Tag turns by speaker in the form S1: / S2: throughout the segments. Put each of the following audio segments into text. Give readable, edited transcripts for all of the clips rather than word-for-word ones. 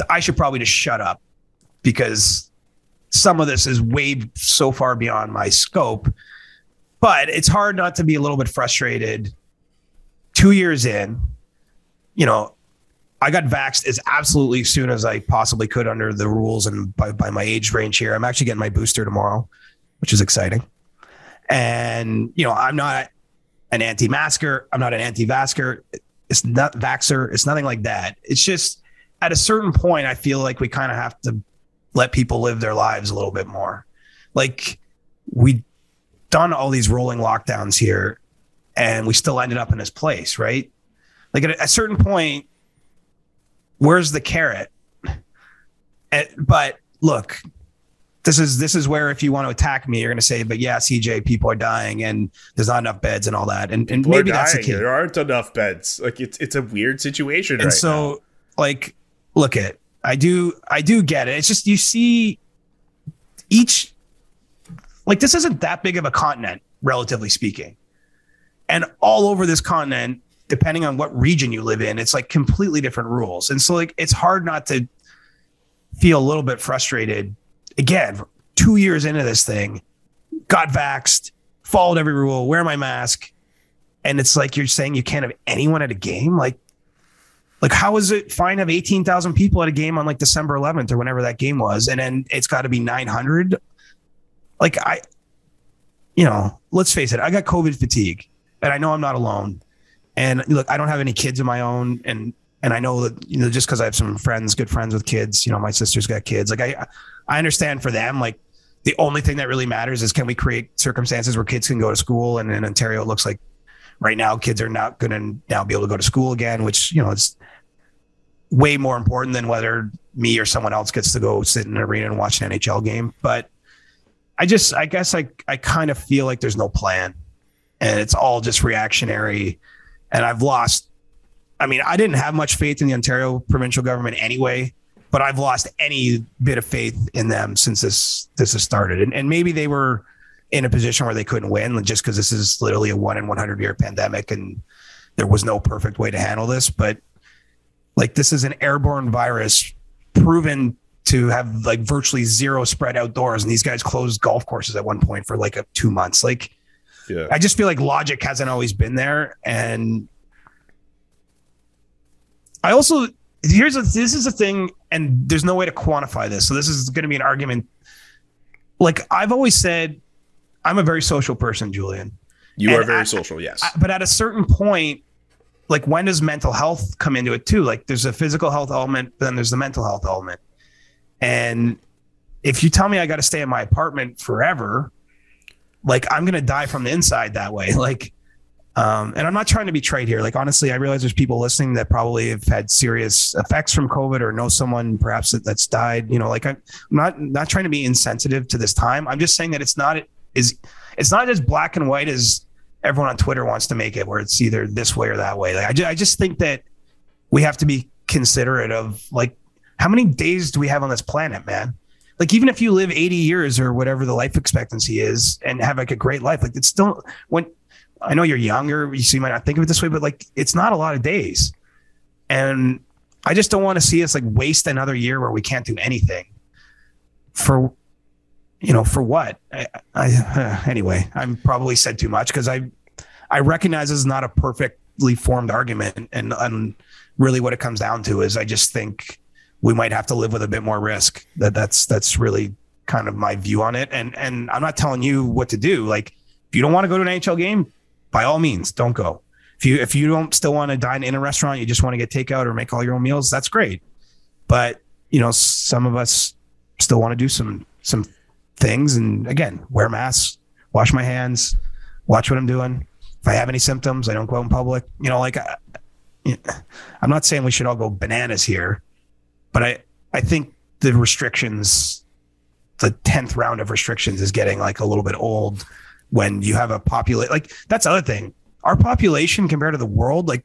S1: I should probably just shut up because some of this is way so far beyond my scope. But it's hard not to be a little bit frustrated. 2 years in, you know, I got vaxxed as absolutely soon as I possibly could under the rules and by my age range here. I'm actually getting my booster tomorrow, which is exciting. And, you know, I'm not an anti-masker. I'm not an anti-vaxxer. It's not vaxxer. It's nothing like that. It's just at a certain point, I feel like we kind of have to let people live their lives a little bit more. Like, we done all these rolling lockdowns here and we still ended up in this place, right? Like at a certain point, where's the carrot? But look, this is where if you want to attack me, you're going to say, but yeah, CJ, people are dying and there's not enough beds and all that. And maybe that's the key.
S2: There aren't enough beds. Like it's a weird situation
S1: and
S2: right
S1: so,
S2: now.
S1: Like, look at, I do get it. It's just, you see each, like, this isn't that big of a continent, relatively speaking. And all over this continent, depending on what region you live in, it's like completely different rules. And so like, it's hard not to feel a little bit frustrated. Again, 2 years into this thing, got vaxxed, followed every rule, wear my mask. And it's like, you're saying you can't have anyone at a game. Like how is it fine to have 18,000 people at a game on like December 11th or whenever that game was? And then it's got to be 900. Like let's face it, I got COVID fatigue and I know I'm not alone. And look, I don't have any kids of my own. And I know that, you know, just because I have some friends, good friends with kids, you know, my sister's got kids. Like I understand for them, like the only thing that really matters is can we create circumstances where kids can go to school? And in Ontario, it looks like right now kids are not going to now be able to go to school again, which, you know, it's way more important than whether me or someone else gets to go sit in an arena and watch an NHL game. But I guess I kind of feel like there's no plan and it's all just reactionary. And I've lost, I mean, I didn't have much faith in the Ontario provincial government anyway, but I've lost any bit of faith in them since this has started. And maybe they were in a position where they couldn't win just because this is literally a 1 in 100 year pandemic and there was no perfect way to handle this. But like, this is an airborne virus proven to have like virtually zero spread outdoors. And these guys closed golf courses at one point for like 2 months. Like, yeah. I just feel like logic hasn't always been there. And I also, this is a thing, and there's no way to quantify this. So this is going to be an argument. Like I've always said, I'm a very social person, Julian.
S2: You are very social, yes.
S1: But at a certain point, like when does mental health come into it too? Like there's a physical health element, but then there's the mental health element. And if you tell me I got to stay in my apartment forever, like I'm going to die from the inside that way. Like, and I'm not trying to be trite here. Like, honestly, I realize there's people listening that probably have had serious effects from COVID or know someone perhaps that's died, you know, like I'm not trying to be insensitive to this time. I'm just saying that it's not as black and white as everyone on Twitter wants to make it, where it's either this way or that way. Like, I just think that we have to be considerate of like, how many days do we have on this planet, man? Like, even if you live 80 years or whatever the life expectancy is and have like a great life, like it's still, when I know you're younger, so you might not think of it this way, but like, it's not a lot of days. And I just don't want to see us like waste another year where we can't do anything for what? Anyway, I'm probably said too much because I recognize this is not a perfectly formed argument. And really what it comes down to is I just think we might have to live with a bit more risk. That's really kind of my view on it. And I'm not telling you what to do. Like, if you don't want to go to an NHL game, by all means, don't go. If you don't still want to dine in a restaurant, you just want to get takeout or make all your own meals, that's great. But, you know, some of us still want to do some things. And again, wear masks, wash my hands, watch what I'm doing. If I have any symptoms, I don't go out in public. You know, like I'm not saying we should all go bananas here, but I think the restrictions, the 10th round of restrictions is getting like a little bit old when you have a population. Like, that's the other thing. Our population compared to the world, like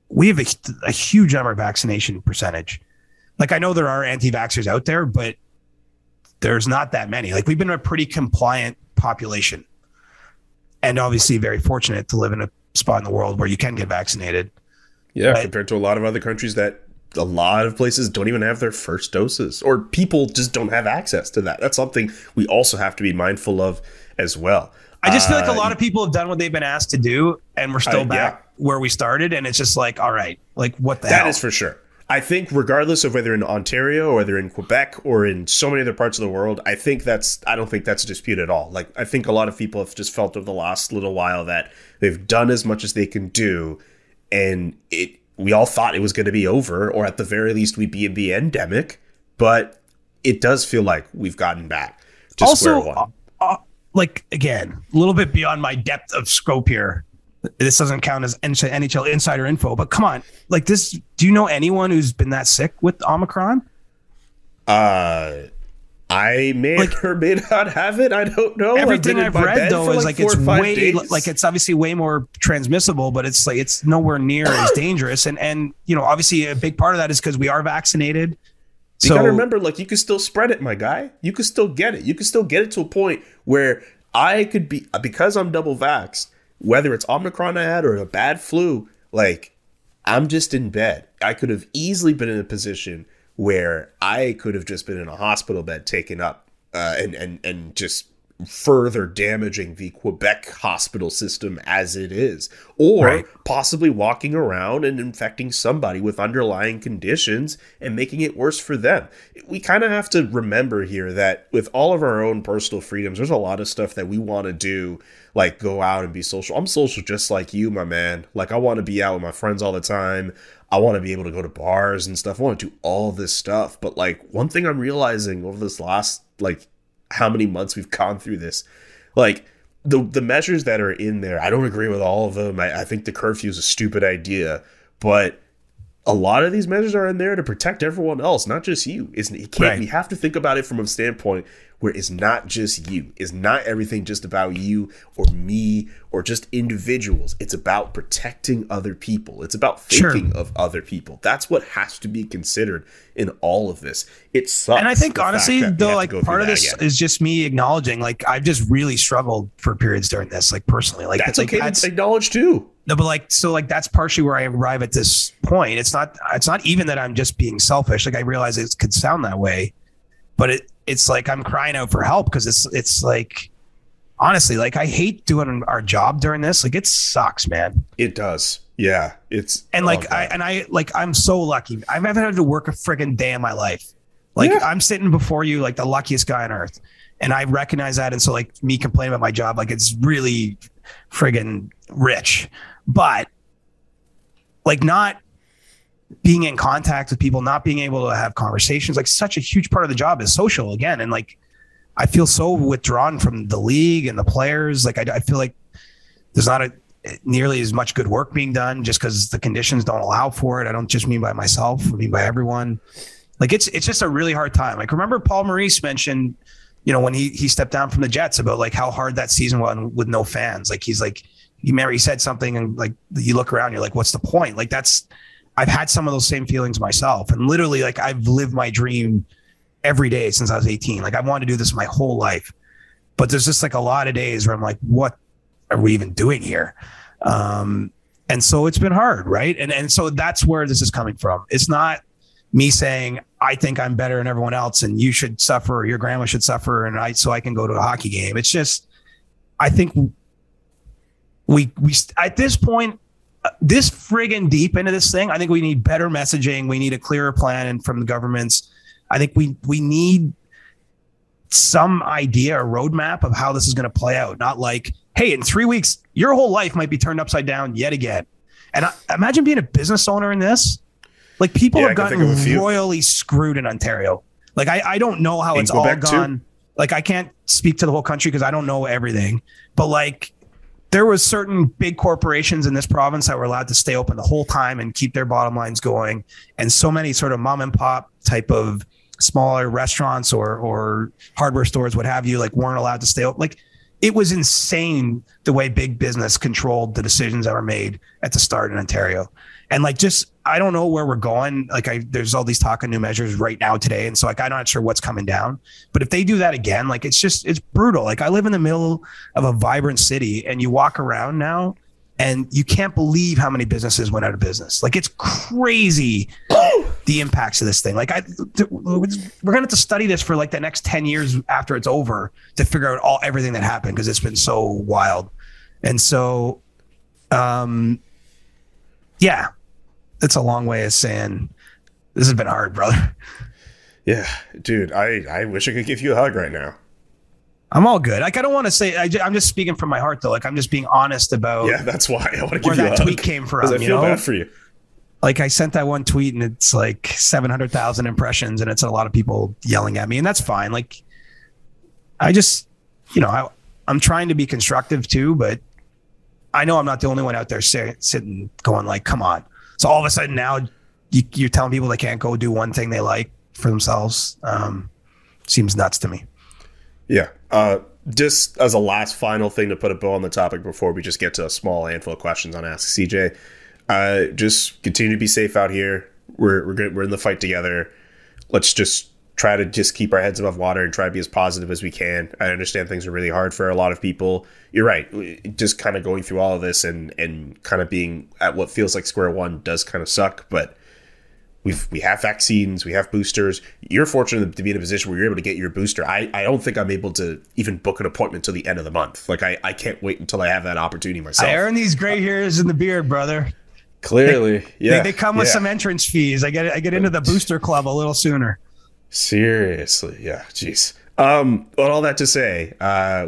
S1: we have a huge number of vaccination percentage. Like, I know there are anti-vaxxers out there, but there's not that many. Like, we've been a pretty compliant population and obviously very fortunate to live in a spot in the world where you can get vaccinated.
S2: Yeah. But compared to a lot of other countries that a lot of places don't even have their first doses, or people just don't have access to that. That's something we also have to be mindful of as well.
S1: I just feel like a lot of people have done what they've been asked to do, and we're still back where we started. And it's just like, all right, like what the hell?
S2: That is for sure. I think regardless of whether in Ontario or whether in Quebec or in so many other parts of the world, I don't think that's a dispute at all. Like, I think a lot of people have just felt over the last little while that they've done as much as they can do. And we all thought it was going to be over, or at the very least we'd be in the endemic. But it does feel like we've gotten back to square one.
S1: Like, again, a little bit beyond my depth of scope here. This doesn't count as NHL insider info, but come on, like this. Do you know anyone who's been that sick with Omicron?
S2: I may or may not have it. I don't know.
S1: Everything I've read though is like it's way like it's obviously way more transmissible, but it's like it's nowhere near as dangerous. And you know, obviously a big part of that is because we are vaccinated.
S2: You gotta remember, like, you can still spread it, my guy. You can still get it. You can still get it to a point where I could be, because I'm double vaxxed, whether it's Omicron I had or a bad flu, like, I'm just in bed. I could have easily been in a position where I could have just been in a hospital bed taken up and just further damaging the Quebec hospital system as it is, or possibly walking around and infecting somebody with underlying conditions and making it worse for them. We kind of have to remember here that with all of our own personal freedoms, there's a lot of stuff that we want to do, like go out and be social. I'm social just like you, my man. Like, I want to be out with my friends all the time. I want to be able to go to bars and stuff. I want to do all this stuff. But like, one thing I'm realizing over this last, like, how many months we've gone through this, like the measures that are in there, I don't agree with all of them. I think the curfew is a stupid idea, but a lot of these measures are in there to protect everyone else, not just you. We have to think about it from a standpoint where it's not just you. It's not everything just about you or me or just individuals. It's about protecting other people. It's about thinking of other people. That's what has to be considered in all of this. It sucks.
S1: And I think honestly, though, like part of this is just me acknowledging, like, I've just really struggled for periods during this, like personally. Like,
S2: that's okay to acknowledge too.
S1: No, but like, so like that's partially where I arrive at this point. It's not even that I'm just being selfish. Like, I realize it could sound that way, but it's like I'm crying out for help, because it's like, honestly, like, I hate doing our job during this. Like, it sucks, man.
S2: It does. Yeah.
S1: I'm so lucky. I've never had to work a friggin' day in my life. Like, I'm sitting before you like the luckiest guy on earth, and I recognize that. And so, like, me complaining about my job, like, it's really friggin' rich, but like, not being in contact with people, not being able to have conversations, like, such a huge part of the job is social again. And like, I feel so withdrawn from the league and the players. Like, I feel like there's not nearly as much good work being done just because the conditions don't allow for it. I don't just mean by myself, I mean by everyone. Like, it's just a really hard time. Like, remember Paul Maurice mentioned, you know, when he stepped down from the Jets, about like how hard that season was with no fans. Like, he's like, you remember he said something, and like, you look around, you're like, what's the point? Like, I've had some of those same feelings myself. And literally, like, I've lived my dream every day since I was 18. Like, I wanted to do this my whole life, but there's just like a lot of days where I'm like, what are we even doing here? And so it's been hard. Right. And so that's where this is coming from. It's not me saying, I think I'm better than everyone else and you should suffer, or your grandma should suffer, so I can go to a hockey game. It's just, I think we at this point, this friggin' deep into this thing, I think we need better messaging. We need a clearer plan, and from the governments, I think we need some idea or roadmap of how this is going to play out. Not like, hey, in 3 weeks, your whole life might be turned upside down yet again. And imagine being a business owner in this. Like, people have gotten royally screwed in Ontario. Like, I don't know how it's all gone. Too. Like, I can't speak to the whole country because I don't know everything. But like, there was certain big corporations in this province that were allowed to stay open the whole time and keep their bottom lines going. And so many sort of mom and pop type of smaller restaurants or hardware stores, what have you, like, weren't allowed to stay open. Like, it was insane the way big business controlled the decisions that were made at the start in Ontario. And like, just, I don't know where we're going. Like, there's all these talk of new measures right now today. And so like, I'm not sure what's coming down, but if they do that again, like, it's brutal. Like, I live in the middle of a vibrant city, and you walk around now and you can't believe how many businesses went out of business. Like, it's crazy the impacts of this thing. Like we're gonna have to study this for like the next 10 years after it's over to figure out everything that happened, because it's been so wild. And so, yeah, it's a long way of saying this has been hard, brother.
S2: Yeah, dude, I wish I could give you a hug right now.
S1: I'm all good. Like, I don't want to say, I'm just speaking from my heart though. Like, I'm just being honest about.
S2: Yeah, that's why I want to give
S1: you
S2: a hug.
S1: Where that tweet came from.
S2: I feel bad for you.
S1: Like, I sent that one tweet and it's like 700,000 impressions and it's a lot of people yelling at me, and that's fine. Like, I just, I'm trying to be constructive too, but I know I'm not the only one out there sitting going like, come on. So all of a sudden now you're telling people they can't go do one thing they like for themselves. Seems nuts to me.
S2: Yeah. Just as a last final thing to put a bow on the topic before we just get to a small handful of questions on Ask CJ, just continue to be safe out here. We're in the fight together. Let's just try to just keep our heads above water and try to be as positive as we can. I understand things are really hard for a lot of people. You're right. Just kind of going through all of this and kind of being at what feels like square one does kind of suck, but we have vaccines, we have boosters. You're fortunate to be in a position where you're able to get your booster. I don't think I'm able to even book an appointment till the end of the month. Like, I can't wait until I have that opportunity myself.
S1: I earn these gray hairs in the beard, brother.
S2: Clearly,
S1: they come with some entrance fees. I get into the booster club a little sooner.
S2: Seriously, yeah, jeez. But all that to say,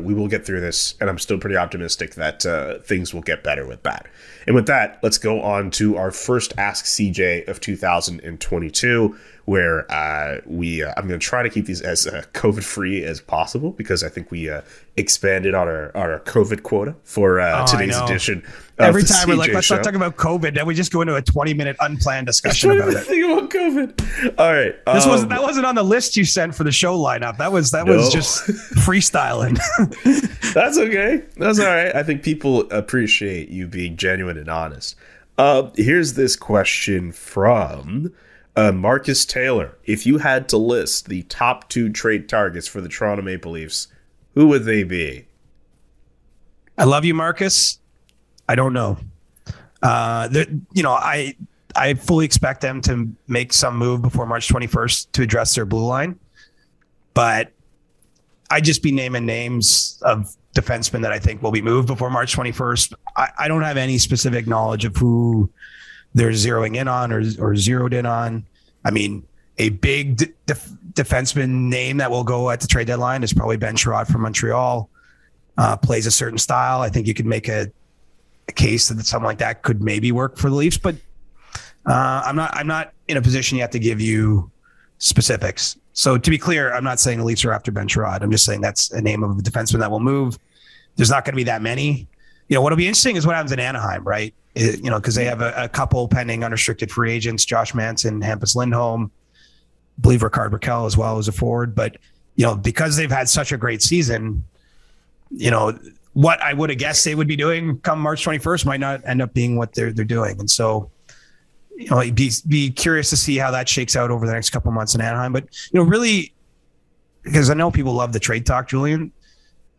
S2: we will get through this, and I'm still pretty optimistic that things will get better with that. And with that, let's go on to our first Ask CJ of 2022, where I'm going to try to keep these as COVID-free as possible, because I think we expanded on our COVID quota for today's edition.
S1: Every time we're like, let's not talk about COVID, then we just go into a 20-minute unplanned discussion about it.
S2: Think about COVID. All right,
S1: that wasn't on the list you sent for the show lineup. That was just freestyling.
S2: That's okay. That's all right. I think people appreciate you being genuine and honest. Here's this question from Marcus Taylor. If you had to list the top 2 trade targets for the Toronto Maple Leafs, who would they be?
S1: I love you, Marcus. I don't know. I fully expect them to make some move before March 21st to address their blue line, but I'd just be naming names of defensemen that I think will be moved before March 21st. I don't have any specific knowledge of who they're zeroing in on or zeroed in on. I mean, a big defenseman name that will go at the trade deadline is probably Ben Sherratt from Montreal. Plays a certain style. I think you could make a case that something like that could maybe work for the Leafs, but I'm not in a position yet to give you specifics. So to be clear, I'm not saying the Leafs are after Ben Sherratt. I'm just saying that's a name of a defenseman that will move. There's not going to be that many. What'll be interesting is what happens in Anaheim, right? Because they have a couple pending unrestricted free agents, Josh Manson, Hampus Lindholm, I believe Rickard Rakell as well as a forward. But, because they've had such a great season, what I would have guessed they would be doing come March 21st might not end up being what they're doing. And so, be curious to see how that shakes out over the next couple of months in Anaheim. But, really, because I know people love the trade talk, Julian,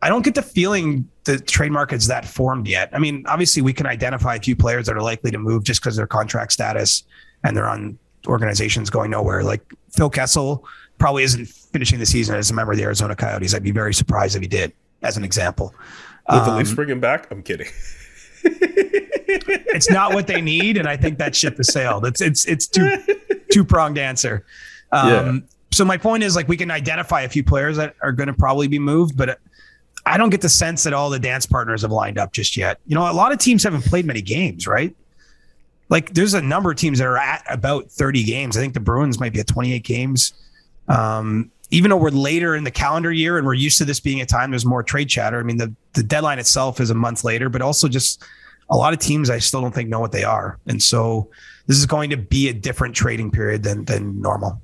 S1: I don't get the feeling the trade market's that formed yet. I mean, obviously we can identify a few players that are likely to move just because of their contract status and they're on organizations going nowhere. Like Phil Kessel probably isn't finishing the season as a member of the Arizona Coyotes. I'd be very surprised if he did, as an example.
S2: Would the Leafs bring him back? I'm kidding.
S1: It's not what they need, and I think that ship has sailed. It's two-pronged answer. So my point is, like, we can identify a few players that are going to probably be moved, but I don't get the sense that all the dance partners have lined up just yet. A lot of teams haven't played many games, right? Like, there's a number of teams that are at about 30 games. I think the Bruins might be at 28 games. Even though we're later in the calendar year and we're used to this being a time there's more trade chatter. I mean, the deadline itself is a month later, but also just a lot of teams I still don't think know what they are. And so this is going to be a different trading period than normal.